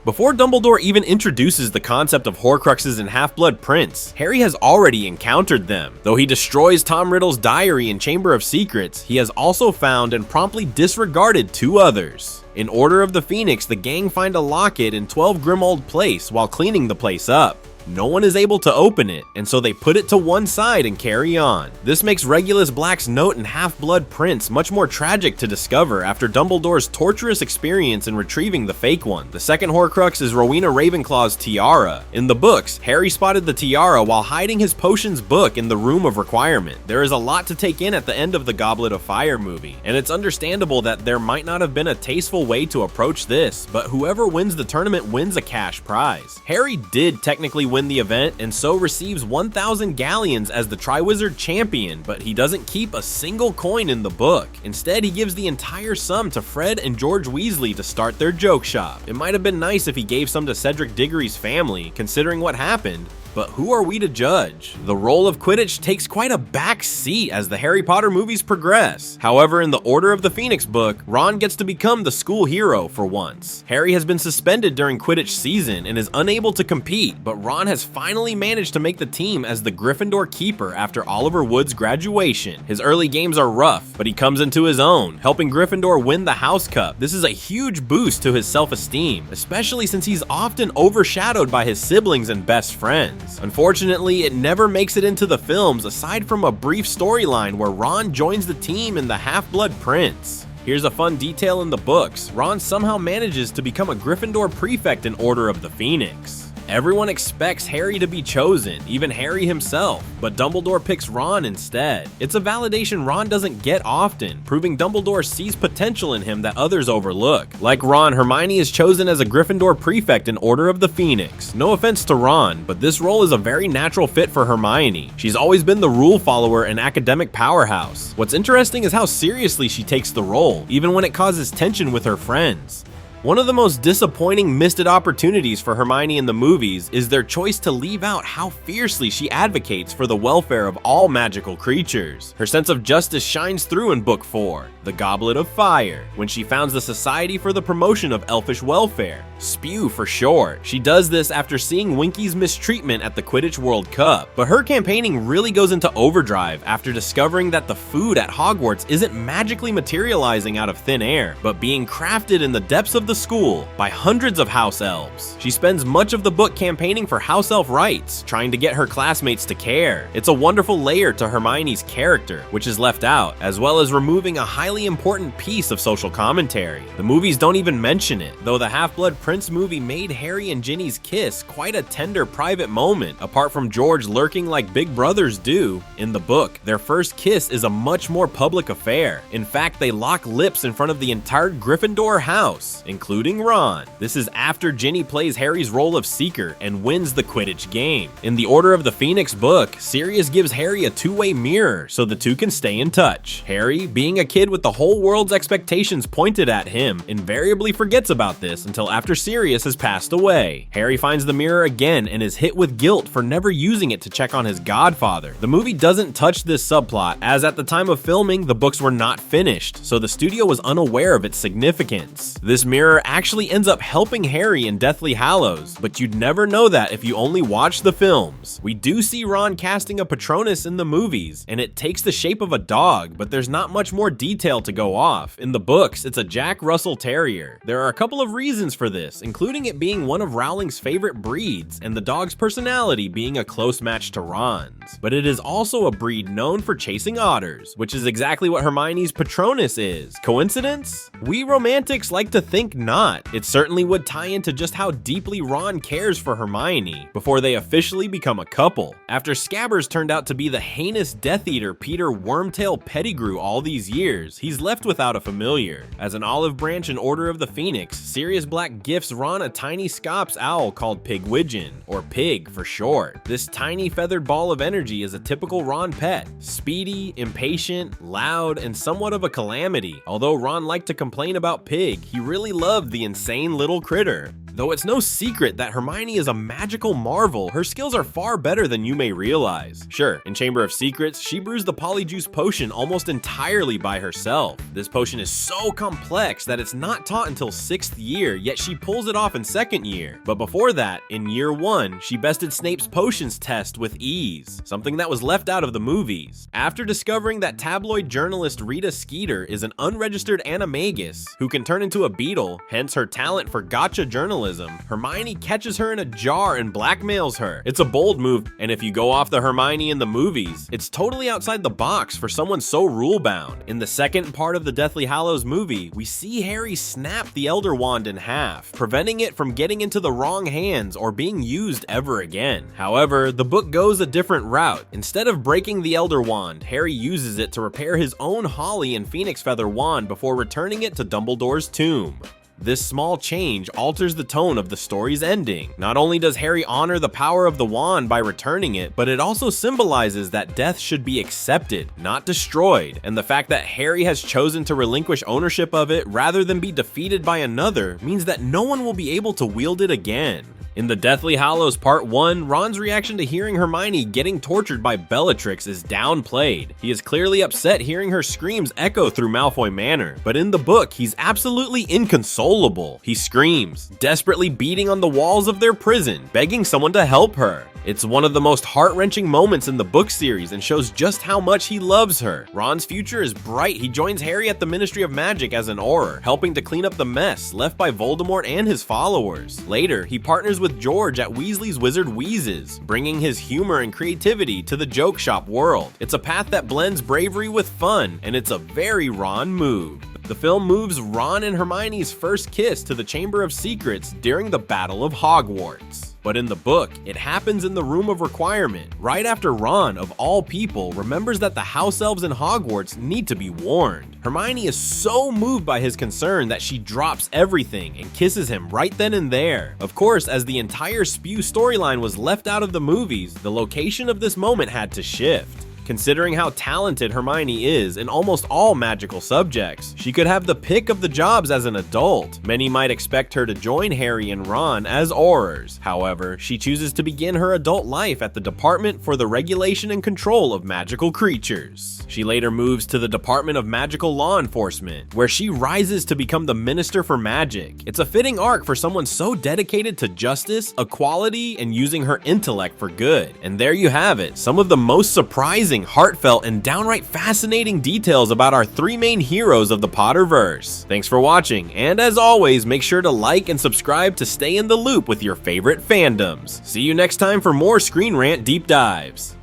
Before Dumbledore even introduces the concept of Horcruxes and Half-Blood Prince, Harry has already encountered them. Though he destroys Tom Riddle's diary in Chamber of Secrets, he has also found and promptly disregarded 2 others. In Order of the Phoenix, the gang find a locket in 12 Grimmauld Place while cleaning the place up. No one is able to open it, and so they put it to one side and carry on. This makes Regulus Black's note in Half-Blood Prince much more tragic to discover after Dumbledore's torturous experience in retrieving the fake one. The second Horcrux is Rowena Ravenclaw's tiara. In the books, Harry spotted the tiara while hiding his potions book in the Room of Requirement. There is a lot to take in at the end of the Goblet of Fire movie, and it's understandable that there might not have been a tasteful way to approach this, but whoever wins the tournament wins a cash prize. Harry did technically win the event and so receives 1,000 galleons as the Triwizard champion, but he doesn't keep a single coin in the book. Instead, he gives the entire sum to Fred and George Weasley to start their joke shop. It might have been nice if he gave some to Cedric Diggory's family, considering what happened, but who are we to judge? The role of Quidditch takes quite a back seat as the Harry Potter movies progress. However, in the Order of the Phoenix book, Ron gets to become the school hero for once. Harry has been suspended during Quidditch season and is unable to compete, but Ron has finally managed to make the team as the Gryffindor keeper after Oliver Wood's graduation. His early games are rough, but he comes into his own, helping Gryffindor win the House Cup. This is a huge boost to his self-esteem, especially since he's often overshadowed by his siblings and best friends. Unfortunately, it never makes it into the films aside from a brief storyline where Ron joins the team in the Half-Blood Prince. Here's a fun detail in the books. Ron somehow manages to become a Gryffindor prefect in Order of the Phoenix. Everyone expects Harry to be chosen, even Harry himself, but Dumbledore picks Ron instead. It's a validation Ron doesn't get often, proving Dumbledore sees potential in him that others overlook. Like Ron, Hermione is chosen as a Gryffindor prefect in Order of the Phoenix. No offense to Ron, but this role is a very natural fit for Hermione. She's always been the rule follower and academic powerhouse. What's interesting is how seriously she takes the role, even when it causes tension with her friends. One of the most disappointing missed opportunities for Hermione in the movies is their choice to leave out how fiercely she advocates for the welfare of all magical creatures. Her sense of justice shines through in Book 4, The Goblet of Fire, when she founds the Society for the Promotion of Elfish Welfare, SPEW for short. She does this after seeing Winky's mistreatment at the Quidditch World Cup, but her campaigning really goes into overdrive after discovering that the food at Hogwarts isn't magically materializing out of thin air, but being crafted in the depths of the school by hundreds of house elves. She spends much of the book campaigning for house elf rights, trying to get her classmates to care. It's a wonderful layer to Hermione's character, which is left out, as well as removing a highly important piece of social commentary. The movies don't even mention it, though the Half-Blood Prince movie made Harry and Ginny's kiss quite a tender private moment, apart from George lurking like big brothers do. In the book, their first kiss is a much more public affair. In fact, they lock lips in front of the entire Gryffindor house, including Ron. This is after Ginny plays Harry's role of Seeker and wins the Quidditch game. In the Order of the Phoenix book, Sirius gives Harry a two-way mirror so the two can stay in touch. Harry, being a kid with the whole world's expectations pointed at him, invariably forgets about this until after Sirius has passed away. Harry finds the mirror again and is hit with guilt for never using it to check on his godfather. The movie doesn't touch this subplot, as at the time of filming, the books were not finished, so the studio was unaware of its significance. This mirror actually ends up helping Harry in Deathly Hallows, but you'd never know that if you only watch the films. We do see Ron casting a Patronis in the movies, and it takes the shape of a dog, but there's not much more detail to go off. In the books, it's a Jack Russell Terrier. There are a couple of reasons for this, including it being one of Rowling's favorite breeds, and the dog's personality being a close match to Ron's. But it is also a breed known for chasing otters, which is exactly what Hermione's Patronis is. Coincidence? We romantics like to think not. It certainly would tie into just how deeply Ron cares for Hermione before they officially become a couple. After Scabbers turned out to be the heinous Death Eater Peter Wormtail Pettigrew all these years, he's left without a familiar. As an olive branch in Order of the Phoenix, Sirius Black gifts Ron a tiny Scops owl called Pigwidgeon, or Pig for short. This tiny feathered ball of energy is a typical Ron pet. Speedy, impatient, loud, and somewhat of a calamity. Although Ron liked to complain about Pig, he really loved the insane little critter. Though it's no secret that Hermione is a magical marvel, her skills are far better than you may realize. Sure, in Chamber of Secrets, she brews the Polyjuice potion almost entirely by herself. This potion is so complex that it's not taught until 6th year, yet she pulls it off in 2nd year. But before that, in year 1, she bested Snape's potions test with ease, something that was left out of the movies. After discovering that tabloid journalist Rita Skeeter is an unregistered animagus who can turn into a beetle, hence her talent for gotcha journalism, Hermione catches her in a jar and blackmails her. It's a bold move, and if you go off the Hermione in the movies, it's totally outside the box for someone so rule-bound. In the second part of the Deathly Hallows movie, we see Harry snap the Elder Wand in half, preventing it from getting into the wrong hands or being used ever again. However, the book goes a different route. Instead of breaking the Elder Wand, Harry uses it to repair his own Holly and Phoenix Feather wand before returning it to Dumbledore's tomb. This small change alters the tone of the story's ending. Not only does Harry honor the power of the wand by returning it, but it also symbolizes that death should be accepted, not destroyed, and the fact that Harry has chosen to relinquish ownership of it rather than be defeated by another means that no one will be able to wield it again. In the Deathly Hallows Part 1, Ron's reaction to hearing Hermione getting tortured by Bellatrix is downplayed. He is clearly upset hearing her screams echo through Malfoy Manor, but in the book, he's absolutely inconsolable. He screams, desperately beating on the walls of their prison, begging someone to help her. It's one of the most heart-wrenching moments in the book series and shows just how much he loves her. Ron's future is bright. He joins Harry at the Ministry of Magic as an Auror, helping to clean up the mess left by Voldemort and his followers. Later, he partners with George at Weasley's Wizard Wheezes, bringing his humor and creativity to the joke shop world. It's a path that blends bravery with fun, and it's a very Ron move. The film moves Ron and Hermione's first kiss to the Chamber of Secrets during the Battle of Hogwarts. But in the book, it happens in the Room of Requirement, right after Ron, of all people, remembers that the house elves in Hogwarts need to be warned. Hermione is so moved by his concern that she drops everything and kisses him right then and there. Of course, as the entire Spew storyline was left out of the movies, the location of this moment had to shift. Considering how talented Hermione is in almost all magical subjects, she could have the pick of the jobs as an adult. Many might expect her to join Harry and Ron as Aurors. However, she chooses to begin her adult life at the Department for the Regulation and Control of Magical Creatures. She later moves to the Department of Magical Law Enforcement, where she rises to become the Minister for Magic. It's a fitting arc for someone so dedicated to justice, equality, and using her intellect for good. And there you have it, some of the most surprising, heartfelt, and downright fascinating details about our 3 main heroes of the Potterverse. Thanks for watching, and as always, make sure to like and subscribe to stay in the loop with your favorite fandoms. See you next time for more ScreenRant deep dives.